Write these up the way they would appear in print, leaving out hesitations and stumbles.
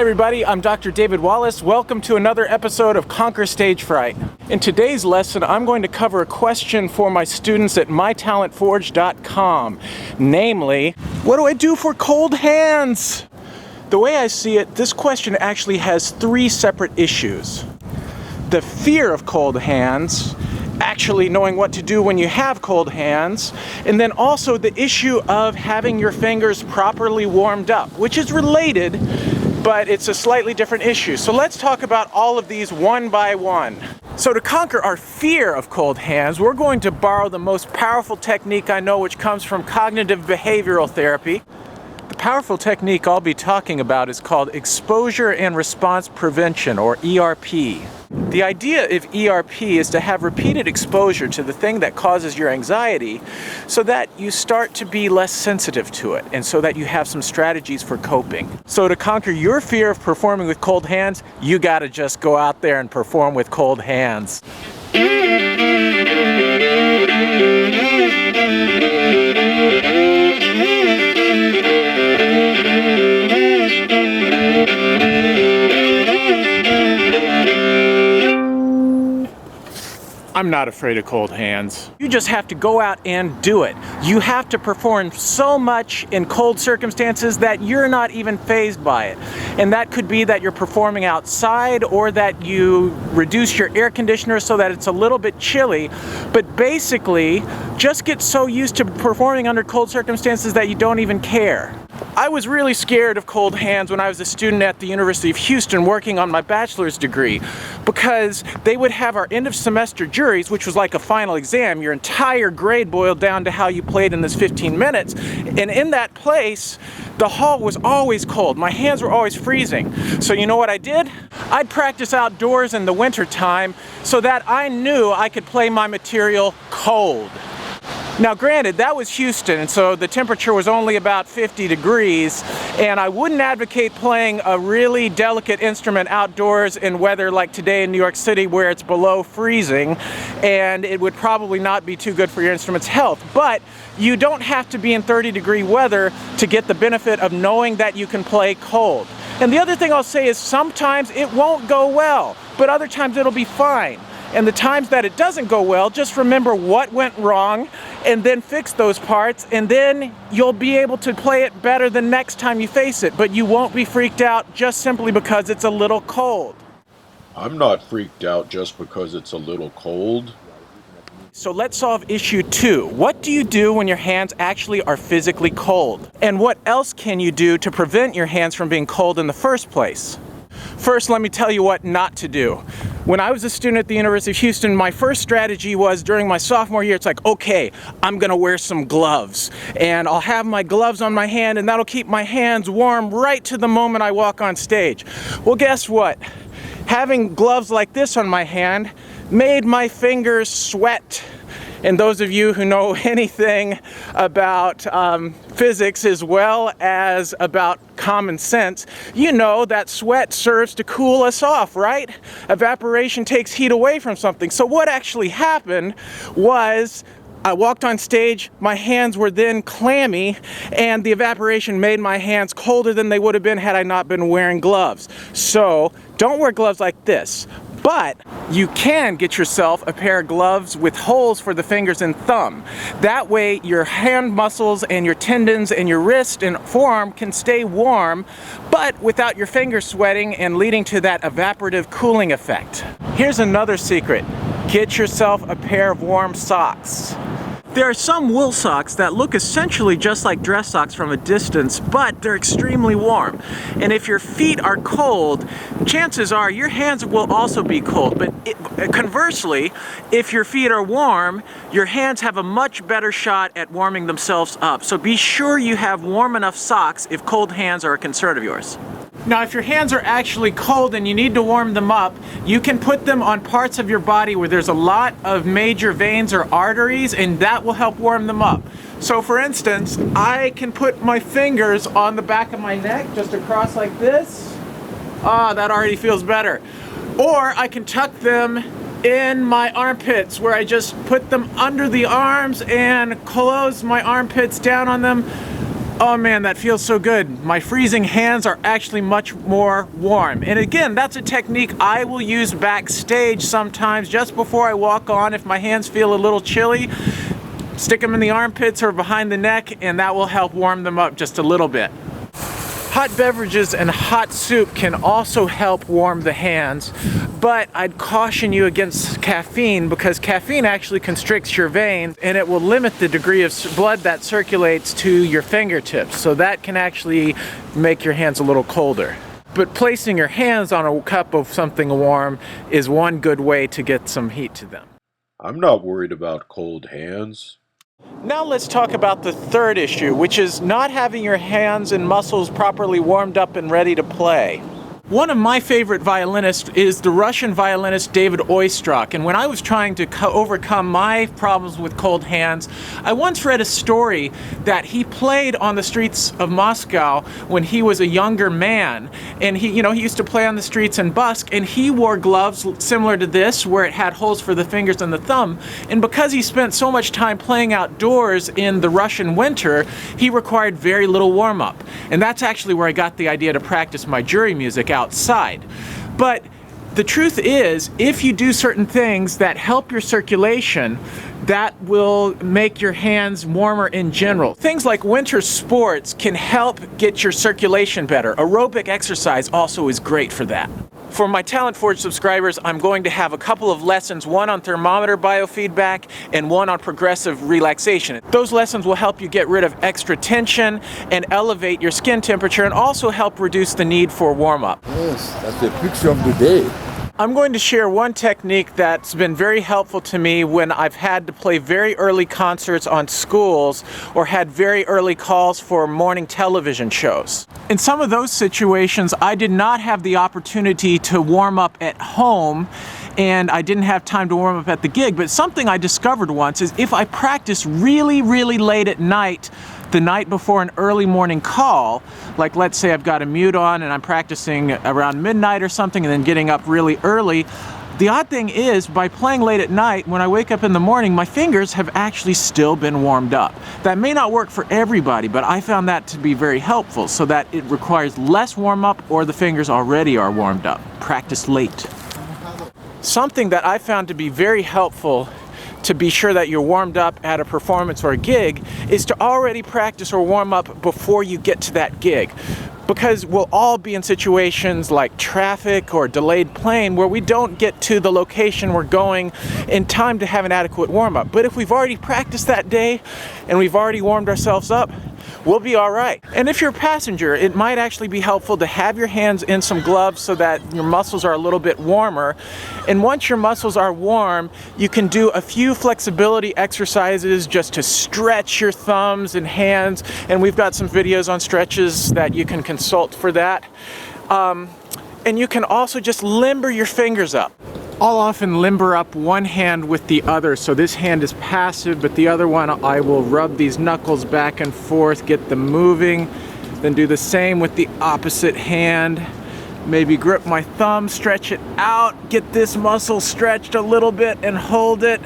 Hi everybody, I'm Dr. David Wallace. Welcome to another episode of Conquer Stage Fright. In today's lesson, I'm going to cover a question for my students at mytalentforge.com. Namely, what do I do for cold hands? The way I see it, this question actually has three separate issues. The fear of cold hands, actually knowing what to do when you have cold hands, and then also the issue of having your fingers properly warmed up, which is related, but it's a slightly different issue. So let's talk about all of these one by one. So to conquer our fear of cold hands, we're going to borrow the most powerful technique I know, which comes from cognitive behavioral therapy. The powerful technique I'll be talking about is called exposure and response prevention, or ERP. The idea of ERP is to have repeated exposure to the thing that causes your anxiety so that you start to be less sensitive to it and so that you have some strategies for coping. So to conquer your fear of performing with cold hands, you gotta just go out there and perform with cold hands. I'm not afraid of cold hands. You just have to go out and do it. You have to perform so much in cold circumstances that you're not even fazed by it. And that could be that you're performing outside or that you reduce your air conditioner so that it's a little bit chilly. But basically, just get so used to performing under cold circumstances that you don't even care. I was really scared of cold hands when I was a student at the University of Houston working on my bachelor's degree, because they would have our end of semester juries, which was like a final exam. Your entire grade boiled down to how you played in this 15 minutes. And in that place, the hall was always cold. My hands were always freezing. So you know what I did? I'd practice outdoors in the winter time so that I knew I could play my material cold. Now granted, that was Houston, and so the temperature was only about 50 degrees, and I wouldn't advocate playing a really delicate instrument outdoors in weather like today in New York City where it's below freezing, and it would probably not be too good for your instrument's health. But you don't have to be in 30-degree weather to get the benefit of knowing that you can play cold. And the other thing I'll say is sometimes it won't go well, but other times it'll be fine. And the times that it doesn't go well, just remember what went wrong and then fix those parts, and then you'll be able to play it better the next time you face it, but you won't be freaked out just simply because it's a little cold. I'm not freaked out just because it's a little cold. So let's solve issue 2. What do you do when your hands actually are physically cold? And what else can you do to prevent your hands from being cold in the first place? First, let me tell you what not to do. When I was a student at the University of Houston, my first strategy was during my sophomore year, it's like, okay, I'm gonna wear some gloves, and I'll have my gloves on my hand, and that'll keep my hands warm right to the moment I walk on stage. Well, guess what? Having gloves like this on my hand made my fingers sweat. And those of you who know anything about physics as well as about common sense, you know that sweat serves to cool us off, right? Evaporation takes heat away from something. So what actually happened was I walked on stage, my hands were then clammy, and the evaporation made my hands colder than they would have been had I not been wearing gloves. So don't wear gloves like this. But you can get yourself a pair of gloves with holes for the fingers and thumb. That way your hand muscles and your tendons and your wrist and forearm can stay warm, but without your fingers sweating and leading to that evaporative cooling effect. Here's another secret. Get yourself a pair of warm socks. There are some wool socks that look essentially just like dress socks from a distance, but they're extremely warm. And if your feet are cold, chances are your hands will also be cold. But conversely, if your feet are warm, your hands have a much better shot at warming themselves up. So be sure you have warm enough socks if cold hands are a concern of yours. Now, if your hands are actually cold and you need to warm them up, you can put them on parts of your body where there's a lot of major veins or arteries, and that will help warm them up. So for instance, I can put my fingers on the back of my neck, just across like this. Ah, that already feels better. Or I can tuck them in my armpits, where I just put them under the arms and close my armpits down on them. Oh man, that feels so good. My freezing hands are actually much more warm. And again, that's a technique I will use backstage sometimes just before I walk on. If my hands feel a little chilly, stick them in the armpits or behind the neck, and that will help warm them up just a little bit. Hot beverages and hot soup can also help warm the hands, but I'd caution you against caffeine because caffeine actually constricts your veins and it will limit the degree of blood that circulates to your fingertips. So that can actually make your hands a little colder. But placing your hands on a cup of something warm is one good way to get some heat to them. I'm not worried about cold hands. Now let's talk about the third issue, which is not having your hands and muscles properly warmed up and ready to play. One of my favorite violinists is the Russian violinist David Oistrakh, and when I was trying to overcome my problems with cold hands, I once read a story that he played on the streets of Moscow when he was a younger man, and he used to play on the streets and busk, and he wore gloves similar to this where it had holes for the fingers and the thumb, and because he spent so much time playing outdoors in the Russian winter, he required very little warm-up, and that's actually where I got the idea to practice my jury music outside. But the truth is, if you do certain things that help your circulation, that will make your hands warmer in general. Things like winter sports can help get your circulation better. Aerobic exercise also is great for that. For my Talent Forge subscribers, I'm going to have a couple of lessons, one on thermometer biofeedback and one on progressive relaxation. Those lessons will help you get rid of extra tension and elevate your skin temperature and also help reduce the need for warm-up. Yes, that's the picture of the day. I'm going to share one technique that's been very helpful to me when I've had to play very early concerts on schools or had very early calls for morning television shows. In some of those situations, I did not have the opportunity to warm up at home and I didn't have time to warm up at the gig, but something I discovered once is if I practice really, really late at night, the night before an early morning call, like let's say I've got a mute on and I'm practicing around midnight or something and then getting up really early, the odd thing is by playing late at night, when I wake up in the morning, my fingers have actually still been warmed up. That may not work for everybody, but I found that to be very helpful so that it requires less warm up or the fingers already are warmed up. Practice late. Something that I found to be very helpful to be sure that you're warmed up at a performance or a gig is to already practice or warm up before you get to that gig. Because we'll all be in situations like traffic or delayed plane where we don't get to the location we're going in time to have an adequate warm-up. But if we've already practiced that day and we've already warmed ourselves up, we'll be all right. And if you're a passenger, it might actually be helpful to have your hands in some gloves so that your muscles are a little bit warmer. And once your muscles are warm, you can do a few flexibility exercises just to stretch your thumbs and hands. And we've got some videos on stretches that you can consult for that. And you can also just limber your fingers up. I'll often limber up one hand with the other, so this hand is passive, but the other one I will rub these knuckles back and forth, get them moving, then do the same with the opposite hand. Maybe grip my thumb, stretch it out, get this muscle stretched a little bit and hold it.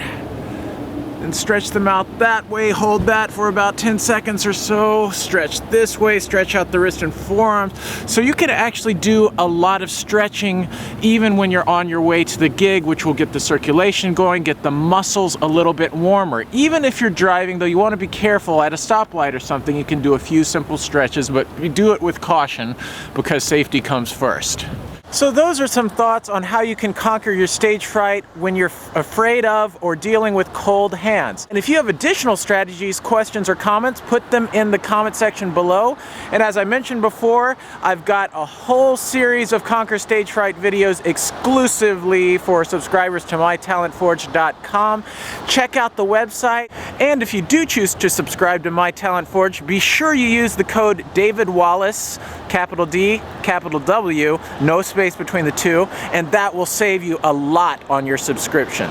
And stretch them out that way, hold that for about 10 seconds or so, stretch this way, stretch out the wrist and forearms. So you can actually do a lot of stretching even when you're on your way to the gig, which will get the circulation going, get the muscles a little bit warmer. Even if you're driving, though, you want to be careful at a stoplight or something, you can do a few simple stretches, but you do it with caution because safety comes first. So those are some thoughts on how you can conquer your stage fright when you're afraid of or dealing with cold hands. And if you have additional strategies, questions, or comments, put them in the comment section below. And as I mentioned before, I've got a whole series of Conquer Stage Fright videos exclusively for subscribers to mytalentforge.com. Check out the website. And if you do choose to subscribe to My Talent Forge, be sure you use the code David Wallace, capital D, capital W, no space between the two, and that will save you a lot on your subscription.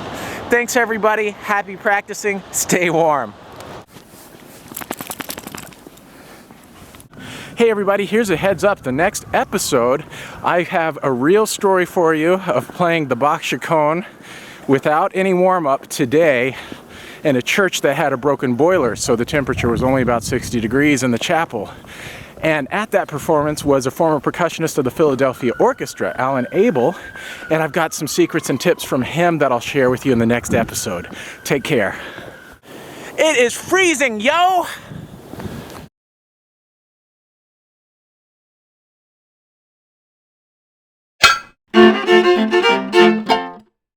Thanks everybody, happy practicing, stay warm. Hey everybody, here's a heads up. The next episode, I have a real story for you of playing the Bach chaconne without any warm-up today. in a church that had a broken boiler, so the temperature was only about 60 degrees in the chapel. And at that performance was a former percussionist of the Philadelphia Orchestra, Alan Abel, and I've got some secrets and tips from him that I'll share with you in the next episode. Take care. It is freezing, yo!